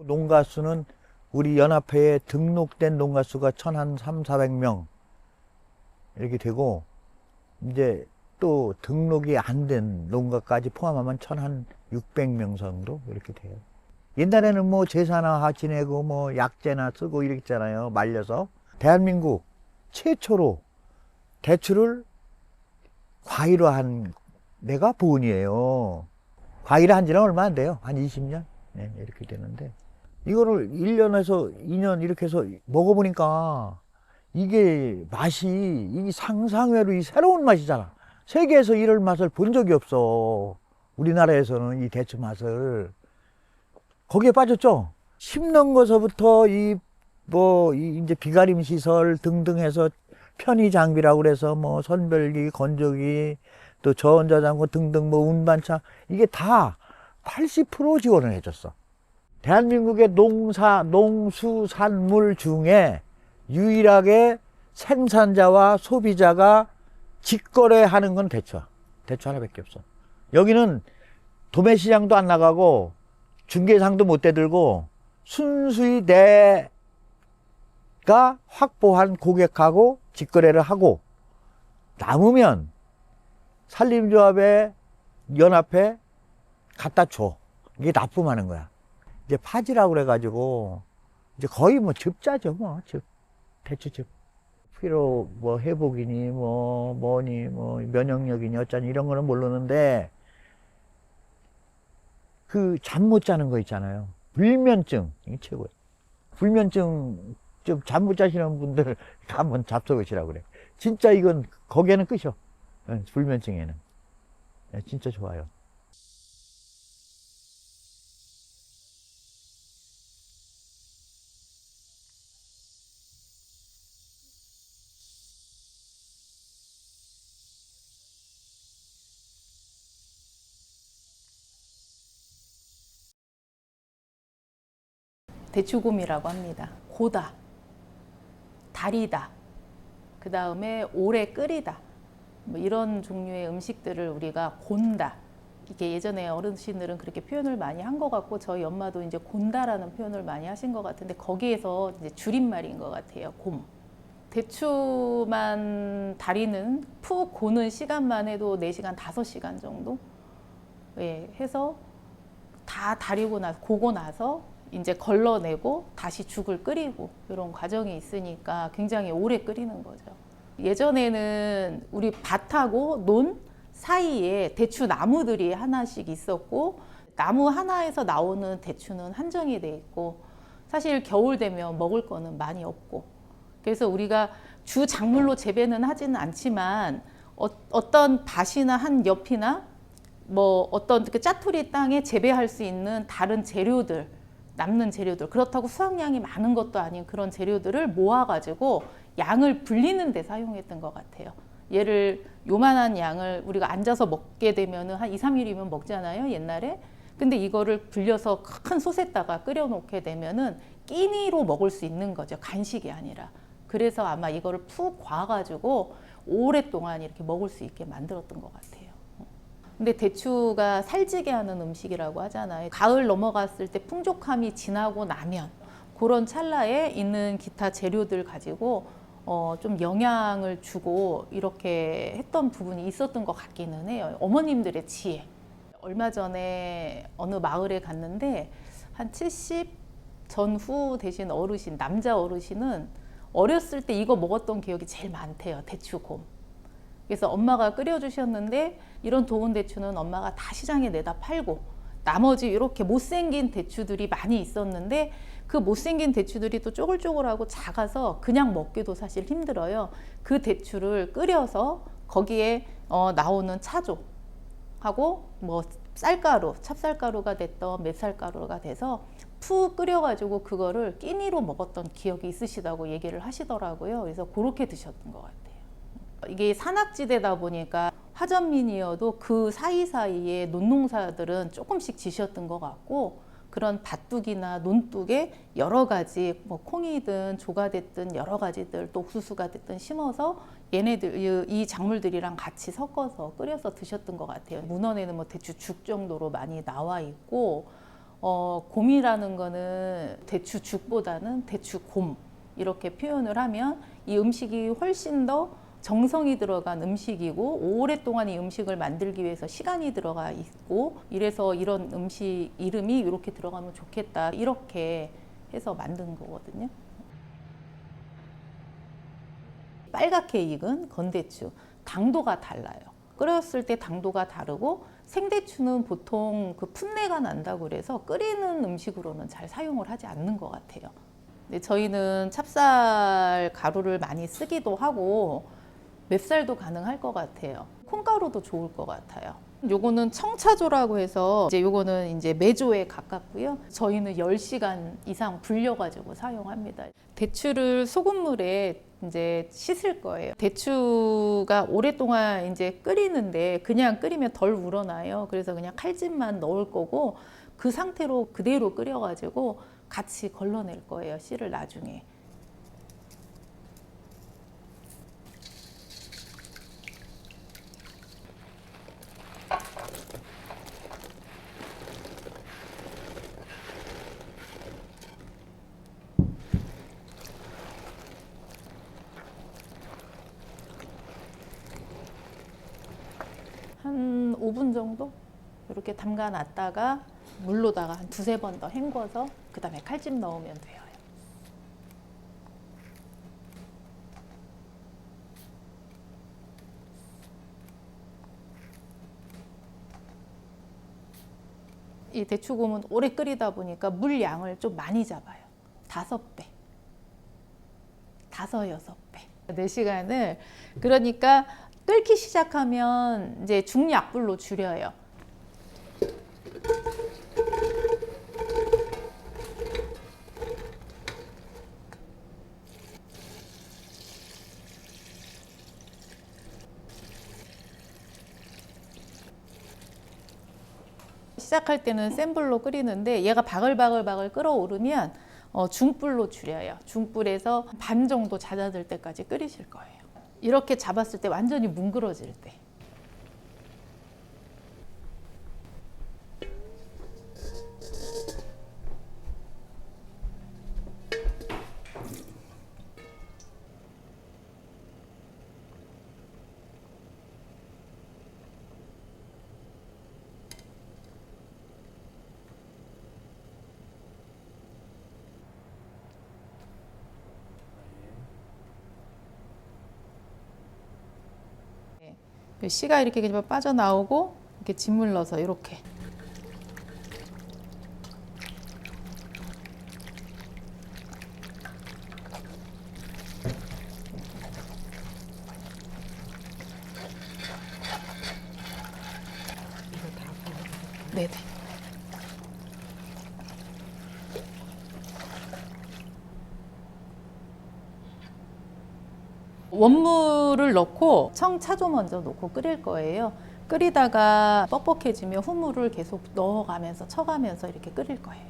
농가 수는 우리 연합회에 등록된 농가 수가 1,300~400명 이렇게 되고, 이제 또 등록이 안 된 농가까지 포함하면 1,600명 정도 이렇게 돼요. 옛날에는 뭐 제사나 지내고 뭐 약재나 쓰고 이랬잖아요. 말려서. 대한민국 최초로 대추를 과일화한 데가 보은이에요. 과일화한 지는 얼마 안 돼요. 한 20년? 네, 이렇게 되는데. 이거를 1년에서 2년 이렇게 해서 먹어보니까 이게 맛이 이 상상외로 이 새로운 맛이잖아. 세계에서 이런 맛을 본 적이 없어. 우리나라에서는 이 대추 맛을. 거기에 빠졌죠. 심는 거서부터 이제 비가림 시설 등등 해서 편의 장비라고 그래서 뭐 선별기, 건조기, 또 저온저장고 등등 뭐 운반차 이게 다 80% 지원을 해줬어. 대한민국의 농수산물 중에 유일하게 생산자와 소비자가 직거래하는 건 대추야. 대추 하나밖에 없어. 여기는 도매시장도 안 나가고 중개상도 못 대들고 순수히 내가 확보한 고객하고 직거래를 하고 남으면 산림조합에 연합회 갖다 줘. 이게 납품하는 거야. 이제 파지라고 그래가지고 이제 거의 뭐 즙자죠, 뭐 즙. 대추즙. 피로 뭐 회복이니 뭐 뭐니 뭐 면역력이니 어쩌니 이런 거는 모르는데 그 잠 못 자는 거 있잖아요. 불면증 이게 최고예요. 불면증 좀 잠 못 자시는 분들 한번 잡숴보시라고 그래. 진짜 이건 거기에는 끝이요. 불면증에는 진짜 좋아요. 대추곰이라고 합니다. 고다, 달이다, 그 다음에 오래 끓이다, 뭐 이런 종류의 음식들을 우리가 곤다. 이게 예전에 어르신들은 그렇게 표현을 많이 한 것 같고 저희 엄마도 이제 곤다라는 표현을 많이 하신 것 같은데 거기에서 이제 줄임말인 것 같아요. 곰. 대추만 다리는 푹 고는 시간만 해도 4시간, 5시간 정도 해서 다 다리고 나서 고고 나서 이제 걸러내고 다시 죽을 끓이고 이런 과정이 있으니까 굉장히 오래 끓이는 거죠. 예전에는 우리 밭하고 논 사이에 대추 나무들이 하나씩 있었고 나무 하나에서 나오는 대추는 한정이 돼 있고 사실 겨울 되면 먹을 거는 많이 없고 그래서 우리가 주 작물로 재배는 하지는 않지만 어떤 밭이나 한 옆이나 뭐 어떤 그 짜투리 땅에 재배할 수 있는 다른 재료들 남는 재료들 그렇다고 수확량이 많은 것도 아닌 그런 재료들을 모아가지고 양을 불리는 데 사용했던 것 같아요. 얘를 요만한 양을 우리가 앉아서 먹게 되면 한 2~3일이면 먹잖아요 옛날에. 근데 이거를 불려서 큰 솥에다가 끓여 놓게 되면은 끼니로 먹을 수 있는 거죠. 간식이 아니라. 그래서 아마 이거를 푹 과가지고 오랫동안 이렇게 먹을 수 있게 만들었던 것 같아요. 근데 대추가 살찌게 하는 음식이라고 하잖아요. 가을 넘어갔을 때 풍족함이 지나고 나면 그런 찰나에 있는 기타 재료들 가지고 좀 영향을 주고 이렇게 했던 부분이 있었던 것 같기는 해요. 어머님들의 지혜. 얼마 전에 어느 마을에 갔는데 한 70 전후 되신 어르신, 남자 어르신은 어렸을 때 이거 먹었던 기억이 제일 많대요. 대추곰. 그래서 엄마가 끓여주셨는데 이런 좋은 대추는 엄마가 다 시장에 내다 팔고 나머지 이렇게 못생긴 대추들이 많이 있었는데 그 못생긴 대추들이 또 쪼글쪼글하고 작아서 그냥 먹기도 사실 힘들어요. 그 대추를 끓여서 거기에 나오는 차조하고 뭐 쌀가루, 찹쌀가루가 됐던 맵쌀가루가 돼서 푹 끓여가지고 그거를 끼니로 먹었던 기억이 있으시다고 얘기를 하시더라고요. 그래서 그렇게 드셨던 것 같아요. 이게 산악지대다 보니까 화전민이어도 그 사이사이에 논농사들은 조금씩 지셨던 것 같고 그런 밭둑이나 논둑에 여러 가지 뭐 콩이든 조가 됐든 여러 가지들 또 옥수수가 됐든 심어서 얘네들 이 작물들이랑 같이 섞어서 끓여서 드셨던 것 같아요. 문헌에는 뭐 대추죽 정도로 많이 나와 있고 곰이라는 거는 대추죽보다는 대추곰 이렇게 표현을 하면 이 음식이 훨씬 더 정성이 들어간 음식이고 오랫동안 이 음식을 만들기 위해서 시간이 들어가 있고 이래서 이런 음식 이름이 이렇게 들어가면 좋겠다 이렇게 해서 만든 거거든요. 빨갛게 익은 건대추 당도가 달라요. 끓였을 때 당도가 다르고 생대추는 보통 그 풋내가 난다고 그래서 끓이는 음식으로는 잘 사용을 하지 않는 것 같아요. 근데 저희는 찹쌀 가루를 많이 쓰기도 하고 맵쌀도 가능할 것 같아요. 콩가루도 좋을 것 같아요. 요거는 청차조라고 해서 이제 요거는 이제 메조에 가깝고요. 저희는 10시간 이상 불려가지고 사용합니다. 대추를 소금물에 이제 씻을 거예요. 대추가 오랫동안 이제 끓이는데 그냥 끓이면 덜 우러나요. 그래서 그냥 칼집만 넣을 거고 그 상태로 그대로 끓여가지고 같이 걸러낼 거예요. 씨를 나중에. 한 5분 정도 이렇게 담가 놨다가 물로다가 한 두세 번 더 헹궈서 그 다음에 칼집 넣으면 돼요. 이 대추곰은 오래 끓이다 보니까 물 양을 좀 많이 잡아요. 5배, 6배. 4시간을 그러니까 끓기 시작하면 이제 중약불로 줄여요. 시작할 때는 센 불로 끓이는데 얘가 바글바글 끓어오르면 중불로 줄여요. 중불에서 반 정도 잦아들 때까지 끓이실 거예요. 이렇게 잡았을 때 완전히 뭉그러질 때. 씨가 이렇게 그냥 빠져나오고 이렇게 짓물러서 이렇게. 네네. 원물을 넣고 청차조 먼저 넣고 끓일 거예요. 끓이다가 뻑뻑해지면 후물을 계속 넣어가면서 쳐가면서 이렇게 끓일 거예요.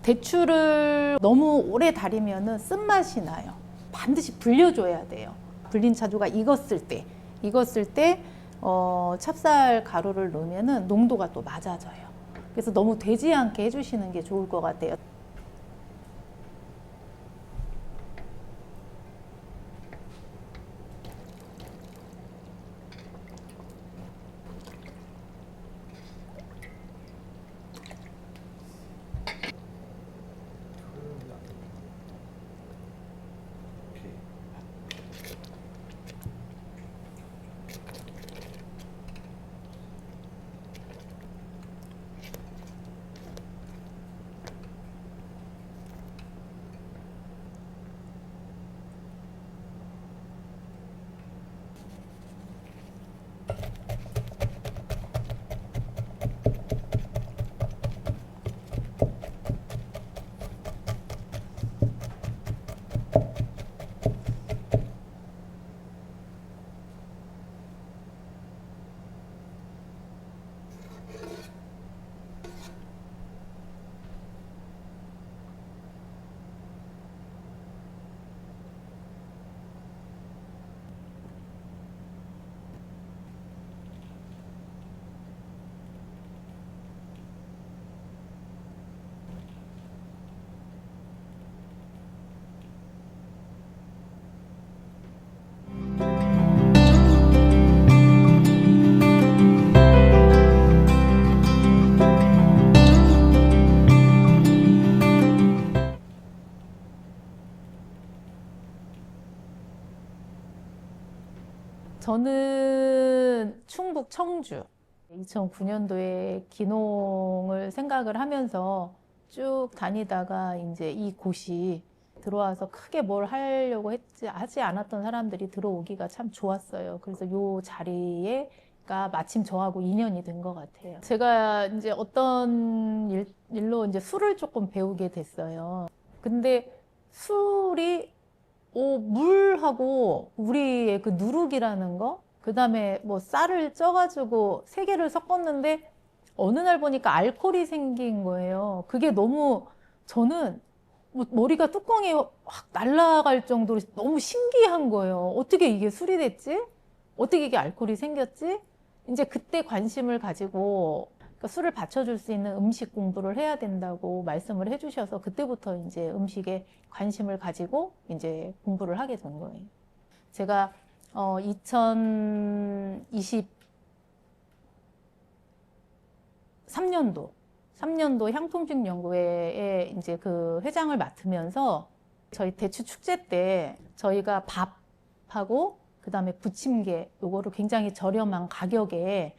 대추를 너무 오래 달이면 쓴맛이 나요. 반드시 불려줘야 돼요. 불린 차조가 익었을 때 찹쌀 가루를 넣으면 농도가 또 맞아져요. 그래서 너무 되지 않게 해주시는 게 좋을 것 같아요. 충북 청주. 2009년도에 기농을 생각을 하면서 쭉 다니다가 이제 이 곳이 들어와서 크게 뭘 하려고 하지 않았던 사람들이 들어오기가 참 좋았어요. 그래서 이 자리가 마침 저하고 인연이 된 것 같아요. 제가 이제 어떤 일로 이제 술을 조금 배우게 됐어요. 근데 술이 물하고 우리의 그 누룩이라는 거, 그 다음에 뭐 쌀을 쪄가지고 3개를 섞었는데 어느 날 보니까 알코올이 생긴 거예요. 그게 너무 저는 뭐 머리가 뚜껑이 확 날아갈 정도로 너무 신기한 거예요. 어떻게 이게 술이 됐지? 어떻게 이게 알코올이 생겼지? 이제 그때 관심을 가지고 그러니까 술을 받쳐줄 수 있는 음식 공부를 해야 된다고 말씀을 해주셔서 그때부터 이제 음식에 관심을 가지고 이제 공부를 하게 된 거예요. 제가 2023년도 향통식연구회에 이제 그 회장을 맡으면서 저희 대추 축제 때 저희가 밥하고 그다음에 부침개 요거를 굉장히 저렴한 가격에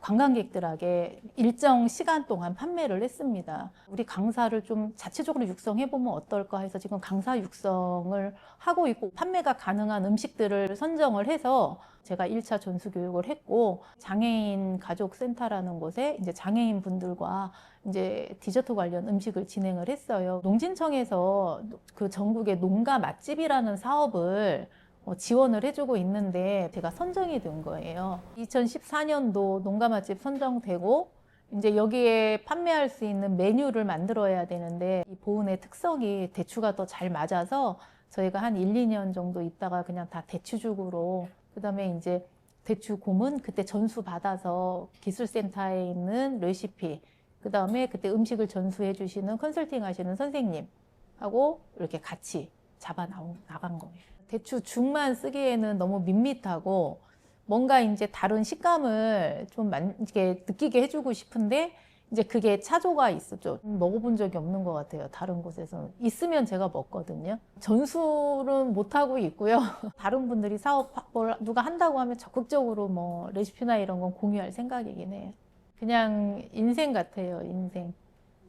관광객들에게 일정 시간 동안 판매를 했습니다. 우리 강사를 좀 자체적으로 육성해보면 어떨까 해서 지금 강사 육성을 하고 있고 판매가 가능한 음식들을 선정을 해서 제가 1차 전수 교육을 했고 장애인 가족센터라는 곳에 이제 장애인 분들과 이제 디저트 관련 음식을 진행을 했어요. 농진청에서 그 전국의 농가 맛집이라는 사업을 지원을 해주고 있는데 제가 선정이 된 거예요. 2014년도 농가 맛집 선정되고 이제 여기에 판매할 수 있는 메뉴를 만들어야 되는데 이 보은의 특성이 대추가 더 잘 맞아서 저희가 한 1, 2년 정도 있다가 그냥 다 대추죽으로 그다음에 이제 대추 고문 그때 전수 받아서 기술센터에 있는 레시피 그다음에 그때 음식을 전수해 주시는 컨설팅 하시는 선생님하고 이렇게 같이 나간 거예요. 대추죽만 쓰기에는 너무 밋밋하고 뭔가 이제 다른 식감을 좀 이렇게 느끼게 해주고 싶은데 이제 그게 차조가 있었죠. 먹어본 적이 없는 것 같아요. 다른 곳에서는. 있으면 제가 먹거든요. 전수는 못하고 있고요. 다른 분들이 사업을 누가 한다고 하면 적극적으로 뭐 레시피나 이런 건 공유할 생각이긴 해요. 그냥 인생 같아요. 인생.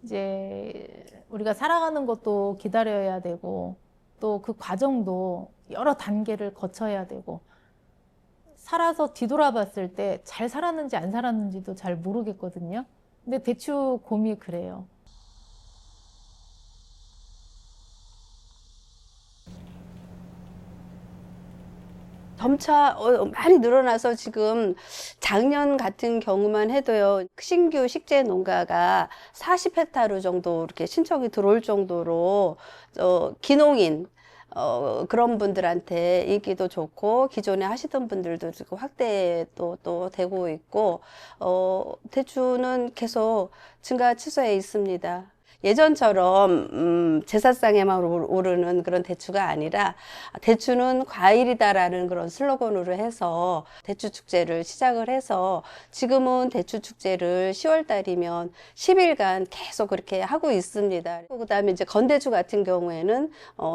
이제 우리가 살아가는 것도 기다려야 되고 또 그 과정도 여러 단계를 거쳐야 되고 살아서 뒤돌아봤을 때 잘 살았는지 안 살았는지도 잘 모르겠거든요. 근데 대추 곰이 그래요. 점차 많이 늘어나서 지금 작년 같은 경우만 해도요, 신규 식재 농가가 40헥타르 정도 이렇게 신청이 들어올 정도로 기농인 그런 분들한테 인기도 좋고 기존에 하시던 분들도 지금 확대 또 되고 있고 대추는 계속 증가 추세에 있습니다. 예전처럼 제사상에만 오르는 그런 대추가 아니라 대추는 과일이다라는 그런 슬로건으로 해서 대추 축제를 시작을 해서 지금은 대추 축제를 10월 달이면 10일간 계속 그렇게 하고 있습니다. 그다음에 이제 건대추 같은 경우에는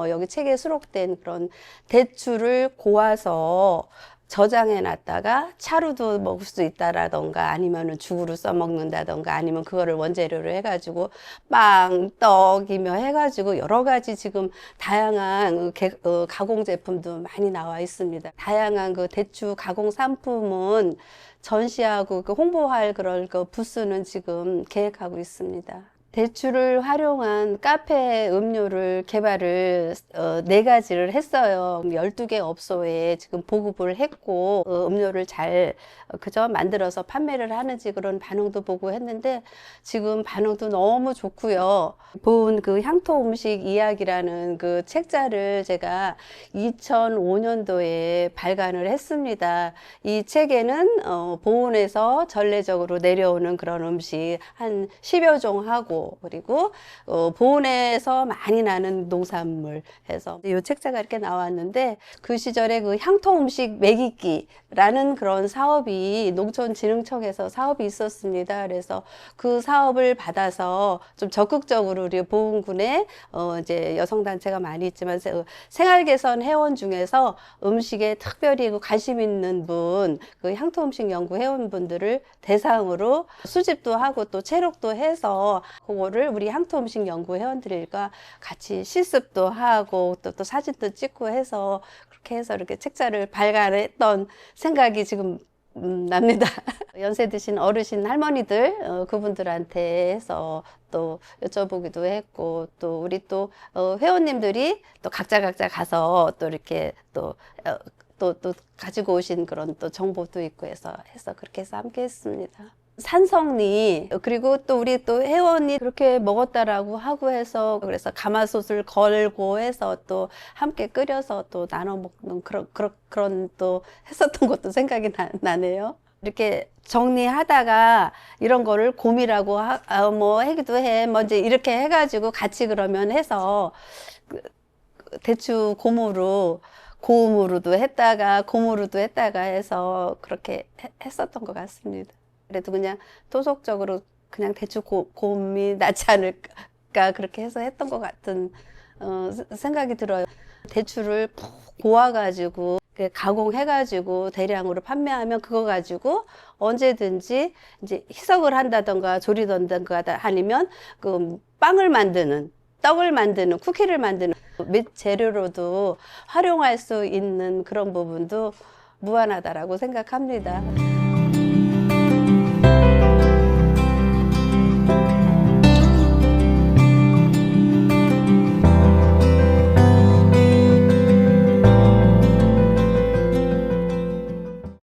여기 책에 수록된 그런 대추를 고아서 저장해 놨다가 차로도 먹을 수 있다라던가 아니면은 죽으로 써 먹는다던가 아니면 그거를 원재료로 해가지고 빵, 떡이며 해가지고 여러 가지 지금 다양한 가공 제품도 많이 나와 있습니다. 다양한 그 대추 가공 상품은 전시하고 그 홍보할 그런 그 부스는 지금 계획하고 있습니다. 대추를 활용한 카페 음료를 개발을 4가지를 했어요. 12개 업소에 지금 보급을 했고 음료를 잘 그저 만들어서 판매를 하는지 그런 반응도 보고 했는데 지금 반응도 너무 좋고요. 보은 그 향토 음식 이야기라는 그 책자를 제가 2005년도에 발간을 했습니다. 이 책에는 보은에서 전례적으로 내려오는 그런 음식 한 10여 종 하고 하고, 그리고 보온에서 많이 나는 농산물 해서 이 책자가 이렇게 나왔는데, 그 시절에 그 향토 음식 먹이기라는 그런 사업이 농촌진흥청에서 사업이 있었습니다. 그래서 그 사업을 받아서 좀 적극적으로 우리 보은군에 이제 여성단체가 많이 있지만 생활개선 회원 중에서 음식에 특별히 그 관심 있는 분, 그 향토 음식 연구 회원분들을 대상으로 수집도 하고 또 체록도 해서 그거를 우리 향토 음식 연구 회원들과 같이 실습도 하고 또 사진도 찍고 해서 그렇게 해서 이렇게 책자를 발간했던 생각이 지금 납니다. 연세 드신 어르신 할머니들 그분들한테 해서 또 여쭤보기도 했고, 또 우리 또 회원님들이 또 각자 가서 또 이렇게 또 가지고 오신 그런 또 정보도 있고 해서 그렇게 해서 함께 했습니다. 산성리, 그리고 또 우리 또 회원이 그렇게 먹었다라고 하고 해서, 그래서 가마솥을 걸고 해서 또 함께 끓여서 또 나눠 먹는 그런 또 했었던 것도 생각이 나네요. 이렇게 정리하다가 이런 거를 곰이라고 뭐 하기도 해. 뭐 이제 이렇게 해가지고 같이 그러면 해서 대추 고음으로도 했다가 곰으로도 했다가 해서 그렇게 했었던 것 같습니다. 그래도 그냥 토속적으로 그냥 대추 곰이 낫지 않을까 그렇게 해서 했던 것 같은 생각이 들어요. 대추를 푹 고아가지고 가공해가지고 대량으로 판매하면 그거 가지고 언제든지 이제 희석을 한다던가 조리던가 아니면 그 빵을 만드는, 떡을 만드는, 쿠키를 만드는 몇 재료로도 활용할 수 있는 그런 부분도 무한하다라고 생각합니다.